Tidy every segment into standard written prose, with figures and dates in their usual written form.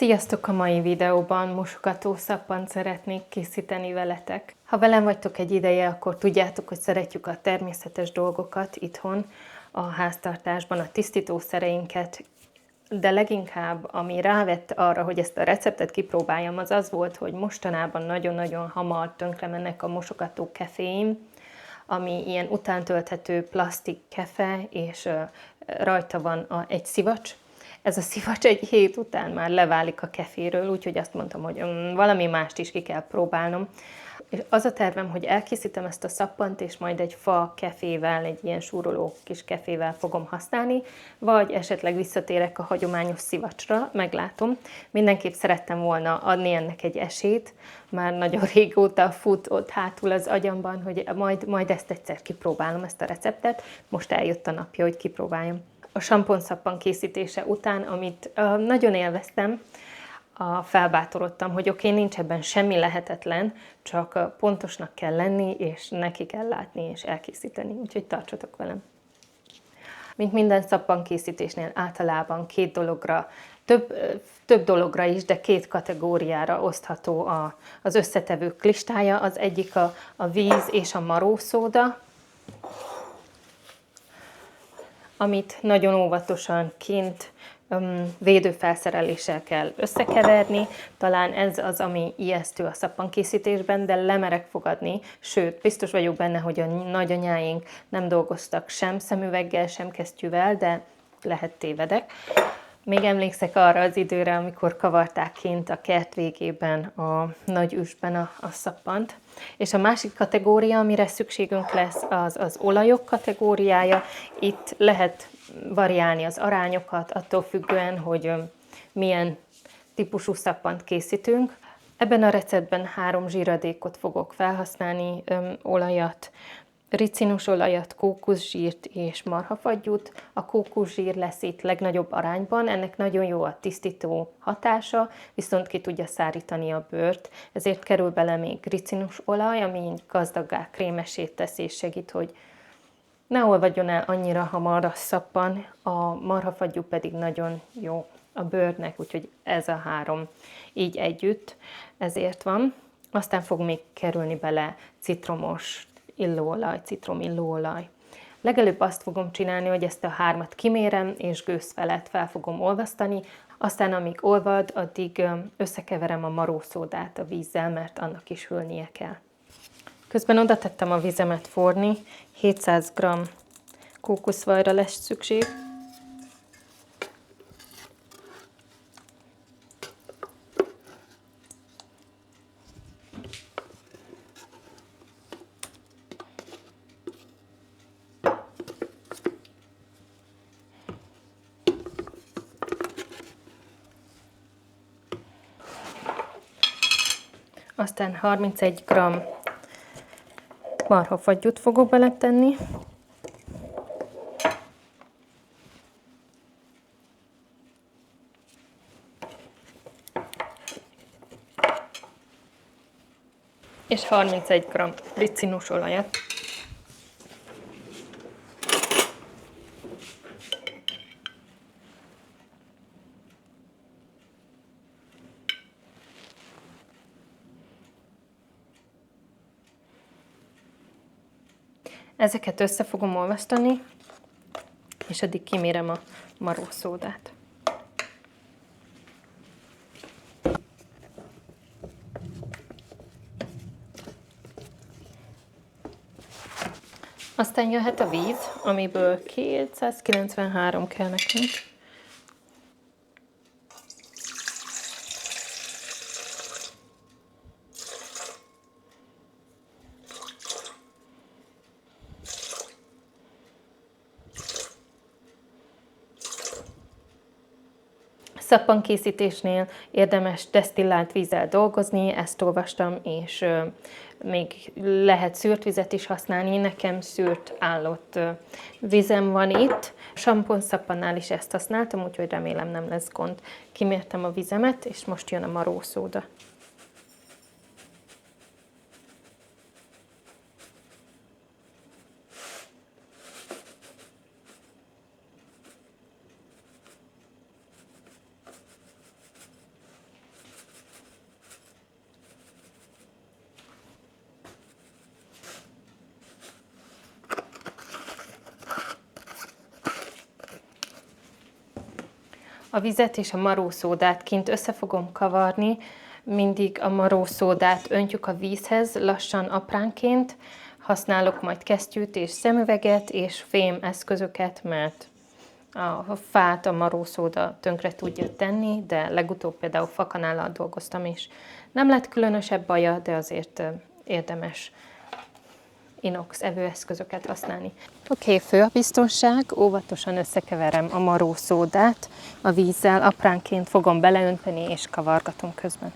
Sziasztok! A mai videóban mosogató szappant szeretnék készíteni veletek. Ha velem vagytok egy ideje, akkor tudjátok, hogy szeretjük a természetes dolgokat itthon, a háztartásban, a tisztítószereinket, de leginkább, ami rávett arra, hogy ezt a receptet kipróbáljam, az az volt, hogy mostanában nagyon-nagyon hamar tönkre mennek a mosogató keféim, ami ilyen utántölthető plastik kefe, és rajta van egy szivacs. Ez a szivacs egy hét után már leválik a keféről, úgyhogy azt mondtam, hogy valami mást is ki kell próbálnom. És az a tervem, hogy elkészítem ezt a szappant, és majd egy fa kefével, egy ilyen súroló kis kefével fogom használni, vagy esetleg visszatérek a hagyományos szivacsra, meglátom. Mindenképp szerettem volna adni ennek egy esélyt, már nagyon régóta fut ott hátul az agyamban, hogy majd ezt egyszer kipróbálom, ezt a receptet. Most eljött a napja, hogy kipróbáljam. A samponszappan készítése után, amit nagyon élveztem, felbátorodtam, hogy oké, nincs ebben semmi lehetetlen, csak pontosnak kell lenni, és neki kell látni, és elkészíteni. Úgyhogy tartsatok velem! Mint minden szappankészítésnél általában két dologra, több dologra is, de két kategóriára osztható az összetevők listája. Az egyik a víz és a marószóda, amit nagyon óvatosan kint védőfelszereléssel kell összekeverni. Talán ez az, ami ijesztő a szappankészítésben, de lemerek fogadni, sőt, biztos vagyok benne, hogy a nagyanyáink nem dolgoztak sem szemüveggel, sem kesztyűvel, de lehet tévedek. Még emlékszek arra az időre, amikor kavarták kint a kert végében, a nagy üstben a szappant. És a másik kategória, amire szükségünk lesz, az olajok kategóriája. Itt lehet variálni az arányokat, attól függően, hogy milyen típusú szappant készítünk. Ebben a receptben 3 zsíradékot fogok felhasználni, olajat, ricinus olajat, kókuszsírt és marhafagyút. A kókuszsír lesz itt legnagyobb arányban, ennek nagyon jó a tisztító hatása, viszont ki tudja szárítani a bőrt, ezért kerül bele még ricinus olaj, ami gazdaggá, krémessé teszi és segít, hogy ne olvadjon el annyira hamar a szappan, a marhafagyú pedig nagyon jó a bőrnek, úgyhogy ez a 3 így együtt, ezért van. Aztán fog még kerülni bele citromos illóolaj, citromillóolaj. Legelőbb azt fogom csinálni, hogy ezt a 3-at kimérem, és gőz felett fel fogom olvasztani, aztán amíg olvad, addig összekeverem a marószódát a vízzel, mert annak is hűlnie kell. Közben oda tettem a vizemet forni, 700 g kókuszvajra lesz szükség. Aztán 31 g marhafagyút fogok beletenni. És 31 g ricinus olajat. Ezeket össze fogom olvasztani, és addig kimérem a marószódát. Aztán jöhet a víz, amiből 293 kell nekünk. Szappankészítésnél érdemes desztillált vízzel dolgozni, ezt olvastam, és még lehet szűrt vizet is használni. Nekem szűrt állott vizem van itt. Samponszapannál is ezt használtam, úgyhogy remélem nem lesz gond. Kimértem a vizemet, és most jön a marószóda. A vizet és a marószódát kint össze fogom kavarni, mindig a marószódát öntjük a vízhez, lassan apránként, használok majd kesztyűt és szemüveget és fém eszközöket, mert a fát a marószóda tönkre tudja tenni, de legutóbb például fakanállal dolgoztam, és nem lett különösebb baja, de azért érdemes inox evőeszközöket használni. Oké, fő a biztonság, óvatosan összekeverem a marószódát a vízzel, apránként fogom beleönteni és kavargatom közben.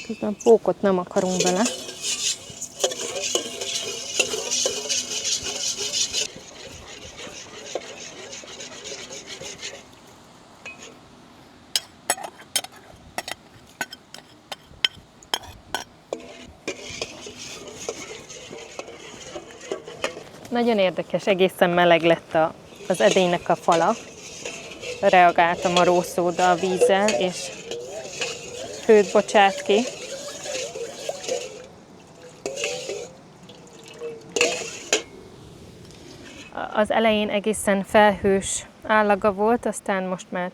Közben pókot nem akarunk bele. Nagyon érdekes, egészen meleg lett az edénynek a fala. Reagált a marószóda a vízzel, és hőt bocsát ki. Az elején egészen felhős állaga volt, aztán most már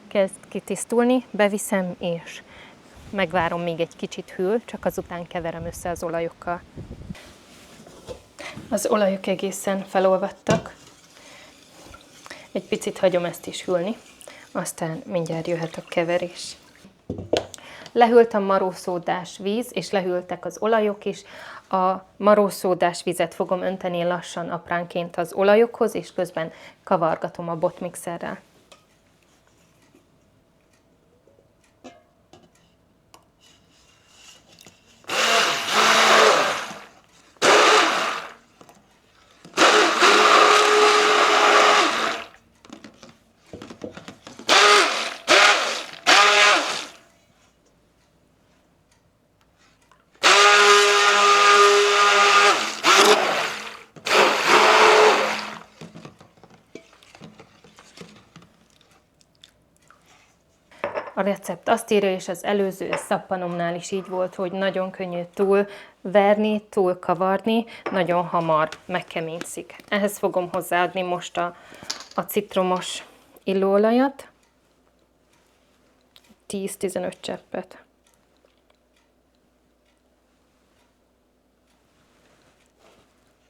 kezd kitisztulni, beviszem és megvárom, még egy kicsit hűl, csak azután keverem össze az olajokkal. Az olajok egészen felolvadtak. Egy picit hagyom ezt is hűlni, aztán mindjárt jöhet a keverés. Lehűlt a marószódás víz, és lehűltek az olajok is. A marószódás vizet fogom önteni lassan apránként az olajokhoz, és közben kavargatom a botmixerrel. A recept azt írja, és az előző szappanomnál is így volt, hogy nagyon könnyű túl verni, túl kavarni, nagyon hamar megkeményszik. Ehhez fogom hozzáadni most a citromos illóolajat, 10-15 cseppet.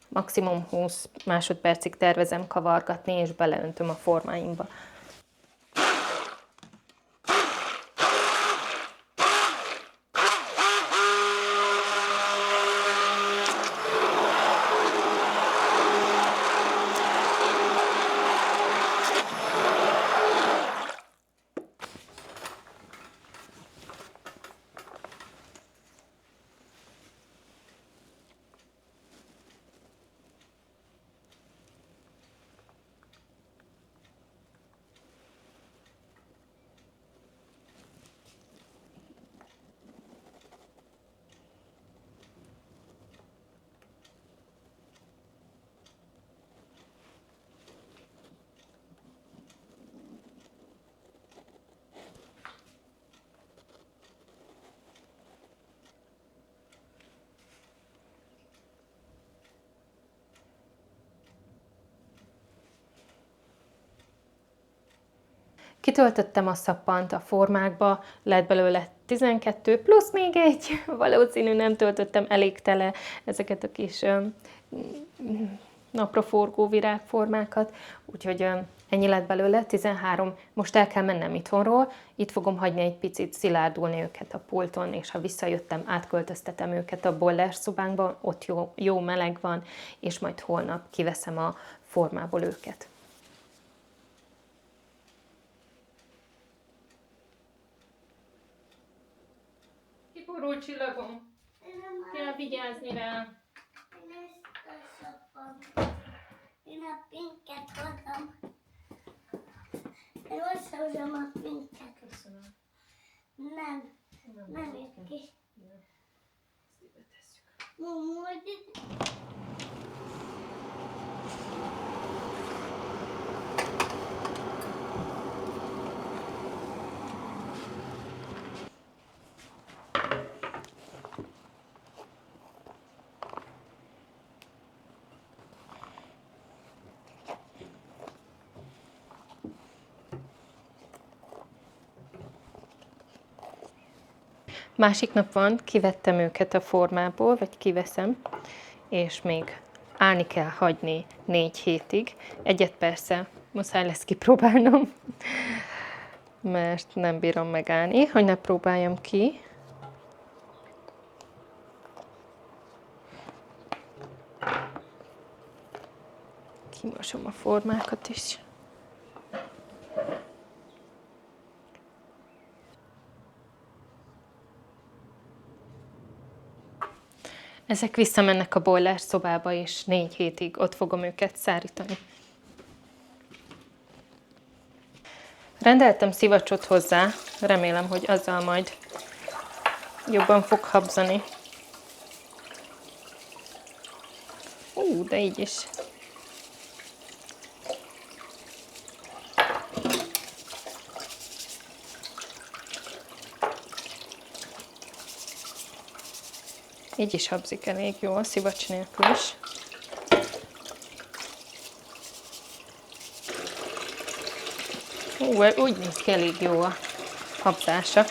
Maximum 20 másodpercig tervezem kavargatni, és beleöntöm a formáimba. Kitöltöttem a szappant a formákba, lett belőle 12 plusz még egy, valószínű nem töltöttem elég tele ezeket a kis napraforgó virágformákat, úgyhogy ennyi lett belőle, 13. Most el kell mennem itthonról, itt fogom hagyni egy picit szilárdulni őket a pulton, és ha visszajöttem, átköltöztetem őket a boiler szobánkba, ott jó meleg van, és majd holnap kiveszem a formából őket. Kiborult csillagom, kell vigyázni rá. Én a pinket hozom. Én összehozom a pinket. Köszönöm. Nem jött ki. Ezt ide tesszük. Másik nap van, kivettem őket a formából, vagy kiveszem, és még állni kell hagyni 4 hétig. Egyet persze muszáj lesz kipróbálnom, mert nem bírom megállni, hogy ne próbáljam ki. Kimosom a formákat is. Ezek visszamennek a boiler szobába, és 4 hétig ott fogom őket szárítani. Rendeltem szivacsot hozzá, remélem, hogy azzal majd jobban fog habzani. De így is. Így is habzik elég jól, szivacs nélkül is. Úgy néz ki, elég jó a habzása.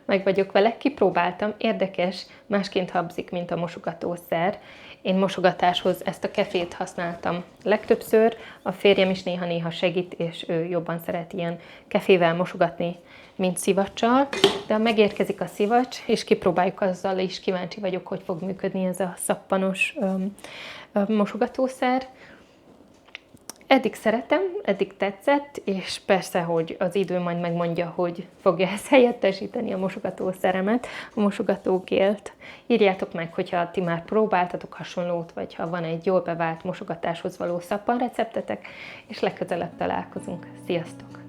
Meg vagyok vele, kipróbáltam, érdekes, másként habzik, mint a mosogatószer. Én mosogatáshoz ezt a kefét használtam legtöbbször, a férjem is néha-néha segít, és ő jobban szeret ilyen kefével mosogatni, mint szivacsal. De megérkezik a szivacs, és kipróbáljuk azzal, és kíváncsi vagyok, hogy fog működni ez a szappanos mosogatószer. Eddig szeretem, eddig tetszett, és persze, hogy az idő majd megmondja, hogy fogja ezt helyettesíteni a mosogatószeremet, a mosogatógélt. Írjátok meg, hogyha ti már próbáltatok hasonlót, vagy ha van egy jól bevált mosogatáshoz való szappanreceptetek, és legközelebb találkozunk. Sziasztok!